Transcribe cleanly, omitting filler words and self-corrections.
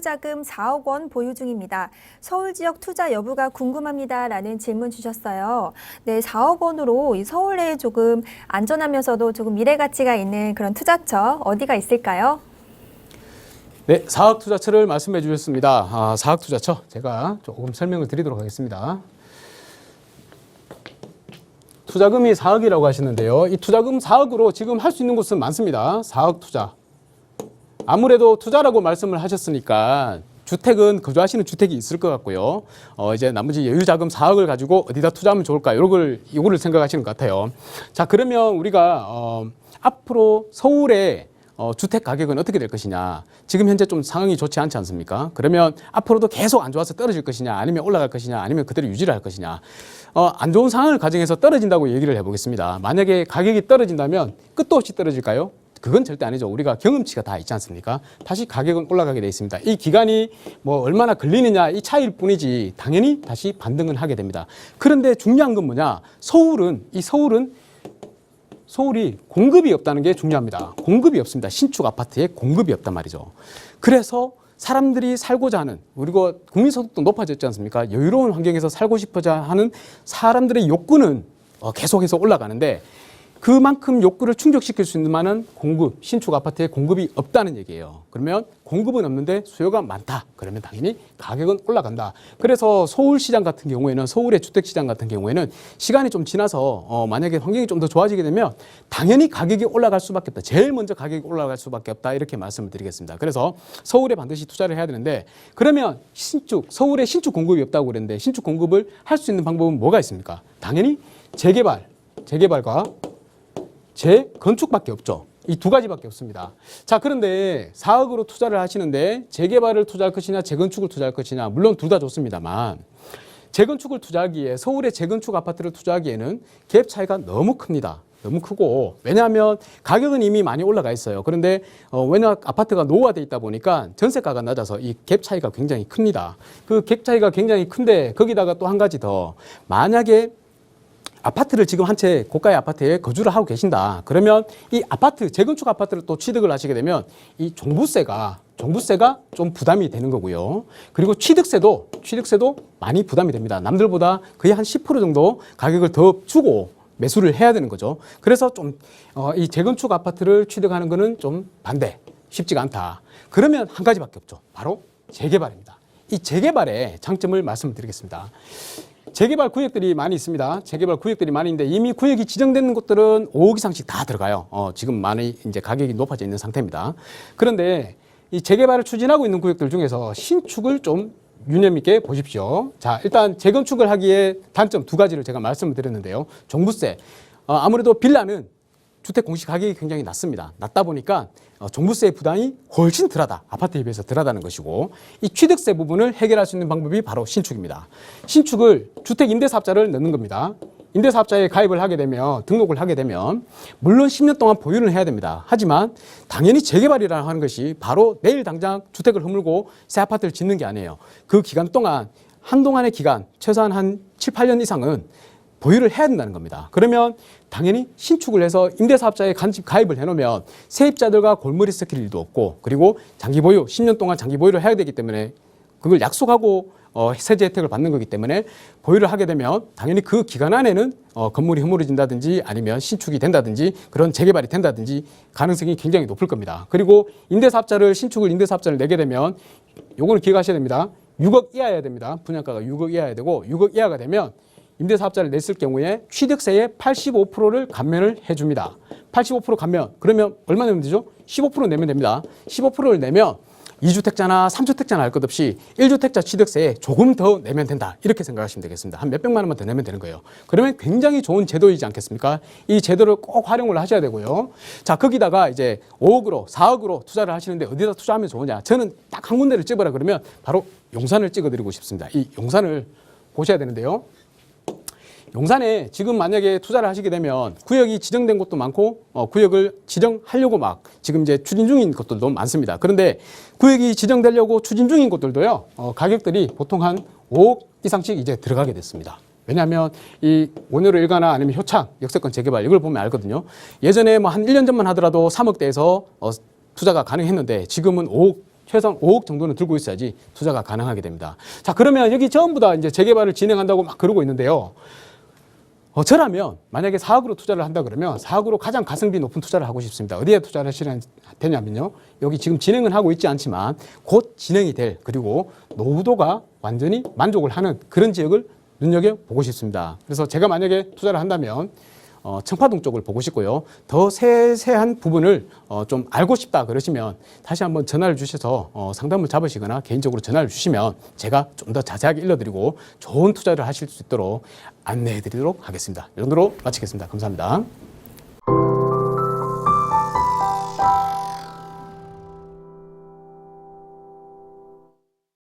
여유자금 4억 원 보유 중입니다. 서울 지역 투자 여부가 궁금합니다. 라는 질문 주셨어요. 네, 4억 원으로 이 서울 내에 조금 안전하면서도 조금 미래 가치가 있는 그런 투자처 어디가 있을까요? 네, 사학 투자처를 말씀해 주셨습니다. 사학 투자처 제가 조금 설명을 드리도록 하겠습니다. 투자금이 4억이라고 하시는데요. 이 투자금 4억으로 지금 할 수 있는 곳은 많습니다. 4억 투자. 아무래도 투자라고 말씀을 하셨으니까 주택은 거주하시는 주택이 있을 것 같고요. 이제 나머지 여유자금 4억을 가지고 어디다 투자하면 좋을까? 요거를 생각하시는 것 같아요. 자, 그러면 우리가 앞으로 서울에 주택 가격은 어떻게 될 것이냐. 지금 현재 좀 상황이 좋지 않지 않습니까? 그러면 앞으로도 계속 안 좋아서 떨어질 것이냐, 아니면 올라갈 것이냐, 아니면 그대로 유지를 할 것이냐. 안 좋은 상황을 가정해서 떨어진다고 얘기를 해보겠습니다. 만약에 가격이 떨어진다면 끝도 없이 떨어질까요? 그건 절대 아니죠. 우리가 경험치가 다 있지 않습니까? 다시 가격은 올라가게 돼 있습니다. 이 기간이 뭐 얼마나 걸리느냐 이 차이일 뿐이지 당연히 다시 반등은 하게 됩니다. 그런데 중요한 건 뭐냐? 서울이 공급이 없다는 게 중요합니다. 공급이 없습니다. 신축 아파트에 공급이 없단 말이죠. 그래서 사람들이 살고자 하는, 그리고 국민소득도 높아졌지 않습니까? 여유로운 환경에서 살고 싶어자 하는 사람들의 욕구는 계속해서 올라가는데 그만큼 욕구를 충족시킬 수 있는 만한 공급, 신축 아파트에 공급이 없다는 얘기예요. 그러면 공급은 없는데 수요가 많다. 그러면 당연히 가격은 올라간다. 그래서 서울시장 같은 경우에는, 서울의 주택시장 같은 경우에는 시간이 좀 지나서 만약에 환경이 좀 더 좋아지게 되면 당연히 가격이 올라갈 수밖에 없다. 제일 먼저 가격이 올라갈 수밖에 없다. 이렇게 말씀을 드리겠습니다. 그래서 서울에 반드시 투자를 해야 되는데 그러면 서울에 신축 공급이 없다고 그랬는데 신축 공급을 할 수 있는 방법은 뭐가 있습니까? 당연히 재개발과 재건축밖에 없죠. 이 두 가지밖에 없습니다. 자, 그런데 4억으로 투자를 하시는데 재개발을 투자할 것이냐 재건축을 투자할 것이냐 물론 둘 다 좋습니다만 재건축을 투자하기에 서울의 재건축 아파트를 투자하기에는 갭 차이가 너무 큽니다. 너무 크고 왜냐하면 가격은 이미 많이 올라가 있어요. 그런데 워낙 아파트가 노후화되어 있다 보니까 전세가가 낮아서 이 갭 차이가 굉장히 큽니다. 그 갭 차이가 굉장히 큰데 거기다가 또 한 가지 더 만약에 아파트를 지금 한 채 고가의 아파트에 거주를 하고 계신다. 그러면 이 아파트, 재건축 아파트를 또 취득을 하시게 되면 이 종부세가 좀 부담이 되는 거고요. 그리고 취득세도 많이 부담이 됩니다. 남들보다 거의 한 10% 정도 가격을 더 주고 매수를 해야 되는 거죠. 그래서 좀 이 재건축 아파트를 취득하는 거는 좀 쉽지가 않다. 그러면 한 가지밖에 없죠. 바로 재개발입니다. 이 재개발의 장점을 말씀드리겠습니다. 재개발 구역들이 많이 있습니다. 재개발 구역들이 많이 있는데 이미 구역이 지정되는 곳들은 5억 이상씩 다 들어가요. 지금 많이 이제 가격이 높아져 있는 상태입니다. 그런데 이 재개발을 추진하고 있는 구역들 중에서 신축을 좀 유념 있게 보십시오. 자, 일단 재건축을 하기에 단점 두 가지를 제가 말씀을 드렸는데요. 종부세. 아무래도 빌라는 주택 공시 가격이 굉장히 낮습니다. 낮다 보니까 종부세의 부담이 훨씬 덜하다. 아파트에 비해서 덜하다는 것이고 이 취득세 부분을 해결할 수 있는 방법이 바로 신축입니다. 신축을 주택임대사업자를 넣는 겁니다. 임대사업자에 가입을 하게 되면 등록을 하게 되면 물론 10년 동안 보유를 해야 됩니다. 하지만 당연히 재개발이라는 하는 것이 바로 내일 당장 주택을 허물고 새 아파트를 짓는 게 아니에요. 그 기간 동안 한동안의 기간 최소한 한 7, 8년 이상은 보유를 해야 된다는 겁니다. 그러면 당연히 신축을 해서 임대사업자에 가입을 해놓으면 세입자들과 골머리 섞일 일도 없고 그리고 장기 보유, 10년 동안 장기 보유를 해야 되기 때문에 그걸 약속하고 세제 혜택을 받는 거기 때문에 보유를 하게 되면 당연히 그 기간 안에는 건물이 허물어진다든지 아니면 신축이 된다든지 그런 재개발이 된다든지 가능성이 굉장히 높을 겁니다. 그리고 신축을 임대사업자를 내게 되면 요거는 기억하셔야 됩니다. 6억 이하여야 됩니다. 분양가가 6억 이하여야 되고 6억 이하가 되면 임대사업자를 냈을 경우에 취득세의 85%를 감면을 해줍니다. 85% 감면. 그러면 얼마 내면 되죠? 15% 내면 됩니다. 15%를 내면 2주택자나 3주택자나 할 것 없이 1주택자 취득세에 조금 더 내면 된다. 이렇게 생각하시면 되겠습니다. 한 몇백만 원만 더 내면 되는 거예요. 그러면 굉장히 좋은 제도이지 않겠습니까? 이 제도를 꼭 활용을 하셔야 되고요. 자, 거기다가 이제 5억으로, 4억으로 투자를 하시는데 어디다 투자하면 좋으냐? 저는 딱 한 군데를 찍어라 그러면 바로 용산을 찍어드리고 싶습니다. 이 용산을 보셔야 되는데요. 용산에 지금 만약에 투자를 하시게 되면 구역이 지정된 곳도 많고 구역을 지정하려고 막 지금 이제 추진 중인 곳들도 많습니다. 그런데 구역이 지정되려고 추진 중인 곳들도요. 가격들이 보통 한 5억 이상씩 이제 들어가게 됐습니다. 왜냐하면 이 원효로 일가나 아니면 효창, 역세권 재개발 이걸 보면 알거든요. 예전에 뭐 한 1년 전만 하더라도 3억대에서 투자가 가능했는데 지금은 5억 최소한 5억 정도는 들고 있어야지 투자가 가능하게 됩니다. 자, 그러면 여기 전부 다 이제 재개발을 진행한다고 막 그러고 있는데요. 저라면 만약에 4억으로 투자를 한다 그러면 4억으로 가장 가성비 높은 투자를 하고 싶습니다. 어디에 투자를 하시냐 되냐면요. 여기 지금 진행은 하고 있지 않지만 곧 진행이 될, 그리고 노후도가 완전히 만족을 하는 그런 지역을 눈여겨보고 싶습니다. 그래서 제가 만약에 투자를 한다면 청파동 쪽을 보고 싶고요. 더 세세한 부분을 좀 알고 싶다 그러시면 다시 한번 전화를 주셔서 상담을 잡으시거나 개인적으로 전화를 주시면 제가 좀 더 자세하게 일러드리고 좋은 투자를 하실 수 있도록 안내해 드리도록 하겠습니다. 이 정도로 마치겠습니다. 감사합니다.